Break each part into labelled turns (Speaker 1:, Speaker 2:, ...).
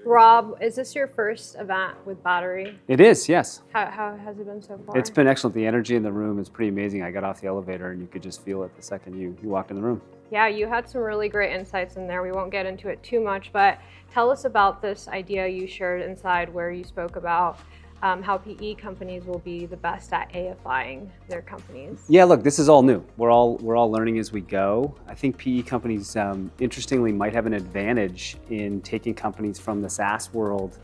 Speaker 1: Rob, is this your first event with Battery?
Speaker 2: It is, yes.
Speaker 1: How has it been so far?
Speaker 2: It's been excellent. The energy in the room is pretty amazing. I got off the elevator and you could just feel it the second you walked in the room.
Speaker 1: Yeah, you had some really great insights in there. We won't get into it too much, but tell us about this idea you shared inside where you spoke about how PE companies will be the best at AIfying their companies.
Speaker 2: Yeah, look, this is all new. We're all learning as we go. I think PE companies, interestingly, might have an advantage in taking companies from the SaaS world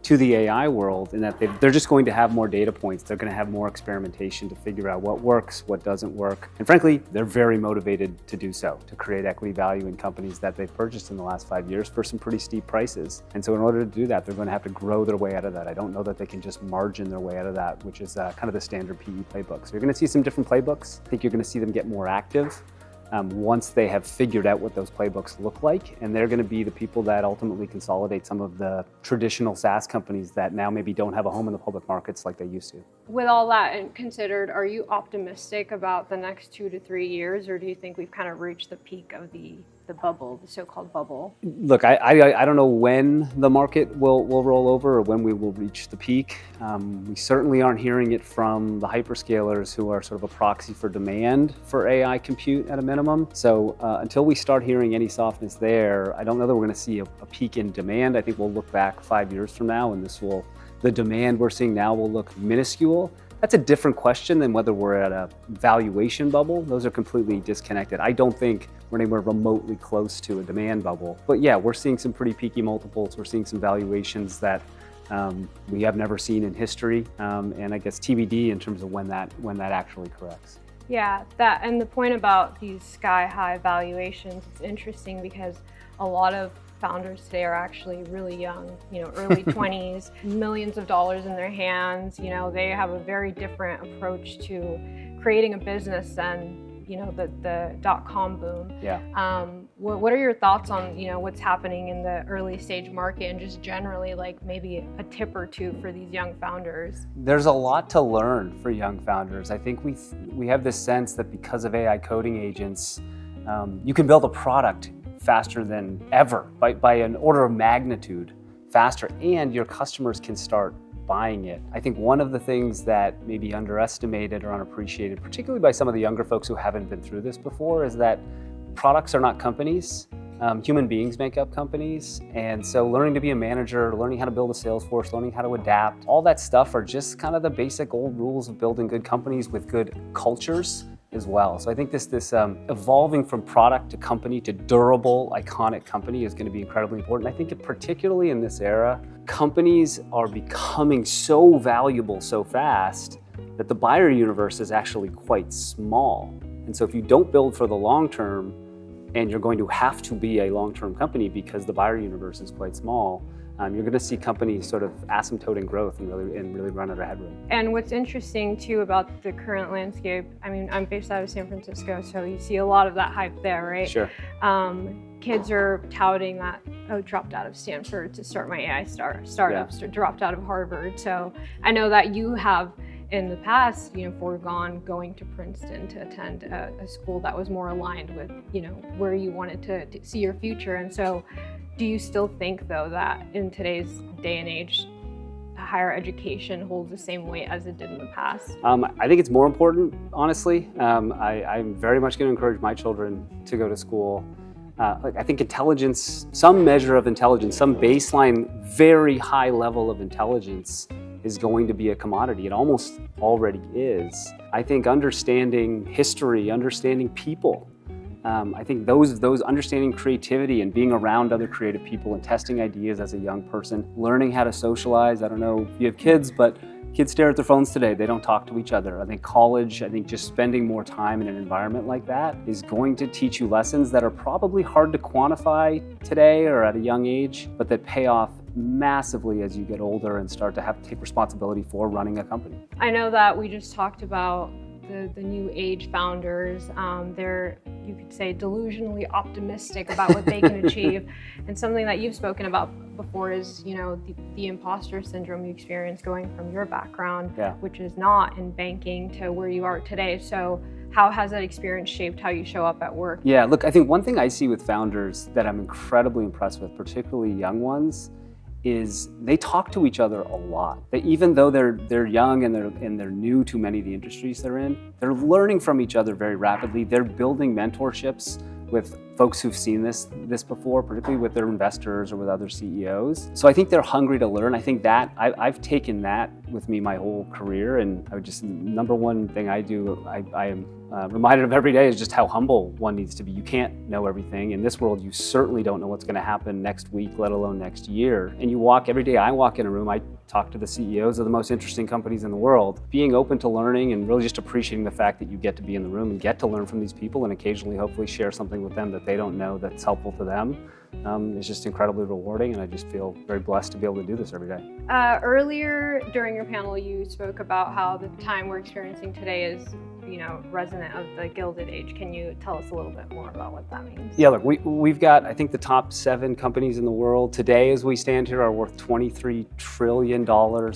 Speaker 2: to the AI world, in that they're just going to have more data points. They're going to have more experimentation to figure out what works, what doesn't work. And frankly, they're very motivated to do so, to create equity value in companies that they've purchased in the last 5 years for some pretty steep prices. And so in order to do that, they're going to have to grow their way out of that. I don't know that they can just margin their way out of that, which is kind of the standard PE playbook. So you're going to see some different playbooks. I think you're going to see them get more active once they have figured out what those playbooks look like, and they're going to be the people that ultimately consolidate some of the traditional SaaS companies that now maybe don't have a home in the public markets like they used to.
Speaker 1: With all that considered, are you optimistic about the next 2 to 3 years, or do you think we've kind of reached the peak of the bubble, the so-called bubble?
Speaker 2: Look, I don't know when the market will roll over or when we will reach the peak. We certainly aren't hearing it from the hyperscalers, who are sort of a proxy for demand for AI compute at a minimum. So until we start hearing any softness there, I don't know that we're going to see a peak in demand. I think we'll look back 5 years from now and the demand we're seeing now will look minuscule. That's a different question than whether we're at a valuation bubble. Those are completely disconnected. I don't think we're anywhere remotely close to a demand bubble. But yeah, we're seeing some pretty peaky multiples. We're seeing some valuations that we have never seen in history. And I guess TBD in terms of when that actually corrects.
Speaker 1: Yeah, that, and the point about these sky-high valuations, it's interesting because a lot of founders today are actually really young, early 20s, millions of dollars in their hands. They have a very different approach to creating a business than, the dot-com boom.
Speaker 2: Yeah.
Speaker 1: What are your thoughts on, what's happening in the early stage market and just generally like maybe a tip or two for these young founders?
Speaker 2: There's a lot to learn for young founders. I think we have this sense that because of AI coding agents, you can build a product faster than ever, by an order of magnitude faster, and your customers can start buying it. I think one of the things that may be underestimated or unappreciated, particularly by some of the younger folks who haven't been through this before, is that products are not companies. Human beings make up companies. And so learning to be a manager, learning how to build a sales force, learning how to adapt, all that stuff are just kind of the basic old rules of building good companies with good cultures as well. So I think this evolving from product to company to durable, iconic company is going to be incredibly important. I think particularly in this era, companies are becoming so valuable so fast that the buyer universe is actually quite small. And so if you don't build for the long term, and you're going to have to be a long-term company because the buyer universe is quite small, you're going to see companies sort of asymptoting growth and really run at a headwind.
Speaker 1: And what's interesting too about the current landscape, I mean, I'm based out of San Francisco, so you see a lot of that hype there, right?
Speaker 2: Sure.
Speaker 1: Kids are touting that, dropped out of Stanford to start my AI startups, or dropped out of Harvard. So I know that you have in the past, foregone going to Princeton to attend a school that was more aligned with, where you wanted to see your future. And so do you still think, though, that in today's day and age, higher education holds the same weight as it did in the past?
Speaker 2: I think it's more important, honestly. I'm very much going to encourage my children to go to school. I think intelligence, some measure of intelligence, some baseline, very high level of intelligence is going to be a commodity. It almost already is. I think understanding history, understanding people, I think those understanding creativity and being around other creative people and testing ideas as a young person, learning how to socialize. I don't know if you have kids, but kids stare at their phones today. They don't talk to each other. I think college, just spending more time in an environment like that is going to teach you lessons that are probably hard to quantify today or at a young age, but that pay off massively as you get older and start to have to take responsibility for running a company.
Speaker 1: I know that we just talked about the new age founders. They're, you could say, delusionally optimistic about what they can achieve. And something that you've spoken about before is, the imposter syndrome you experience going from your background, which is not in banking, to where you are today. So how has that experience shaped how you show up at work?
Speaker 2: Yeah, look, I think one thing I see with founders that I'm incredibly impressed with, particularly young ones, is they talk to each other a lot. Even though they're young and they're new to many of the industries they're in, they're learning from each other very rapidly. They're building mentorships with folks who've seen this before, particularly with their investors or with other CEOs. So I think they're hungry to learn. I think that I've taken that with me my whole career, and I would just, number one thing I do, I am reminded of every day is just how humble one needs to be. You can't know everything. In this world, you certainly don't know what's going to happen next week, let alone next year. And you walk every day, I walk in a room, I talk to the CEOs of the most interesting companies in the world. Being open to learning and really just appreciating the fact that you get to be in the room and get to learn from these people and occasionally hopefully share something with them that they don't know that's helpful to them. It's just incredibly rewarding, and I just feel very blessed to be able to do this every day.
Speaker 1: Earlier during your panel, you spoke about how the time we're experiencing today is, resonant of the Gilded age. Can you tell us a little bit more about what that means?
Speaker 2: Yeah, look, we've got, I think, the top 7 companies in the world today as we stand here are worth $23 trillion.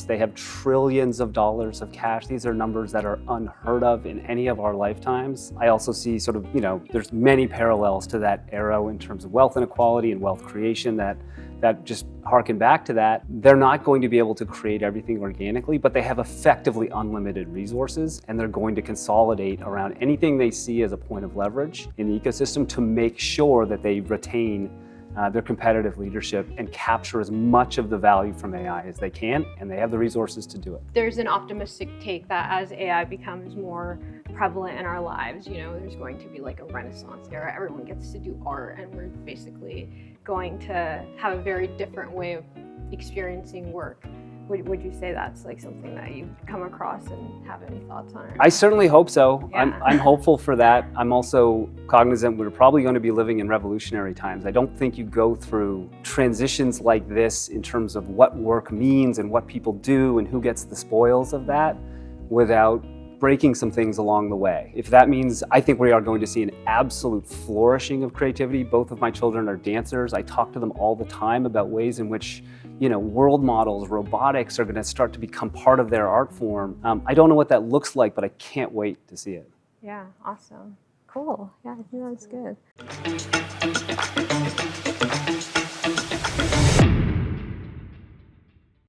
Speaker 2: They have trillions of dollars of cash. These are numbers that are unheard of in any of our lifetimes. I also see sort of, there's many parallels to that era in terms of wealth inequality and wealth creation that just harken back to that. They're not going to be able to create everything organically, but they have effectively unlimited resources, and they're going to consolidate around anything they see as a point of leverage in the ecosystem to make sure that they retain their competitive leadership and capture as much of the value from AI as they can, and they have the resources to do it.
Speaker 1: There's an optimistic take that as AI becomes more prevalent in our lives, there's going to be like a Renaissance era. Everyone gets to do art, and we're basically going to have a very different way of experiencing work. Would you say that's like something that you've come across and have any thoughts on it?
Speaker 2: I certainly hope so.
Speaker 1: Yeah.
Speaker 2: I'm hopeful for that. I'm also cognizant we're probably going to be living in revolutionary times. I don't think you go through transitions like this in terms of what work means and what people do and who gets the spoils of that without breaking some things along the way. If that means, I think we are going to see an absolute flourishing of creativity. Both of my children are dancers. I talk to them all the time about ways in which world models, robotics are going to start to become part of their art form. I don't know what that looks like, but I can't wait to see it.
Speaker 1: Yeah, awesome. Cool. Yeah, I think that's good.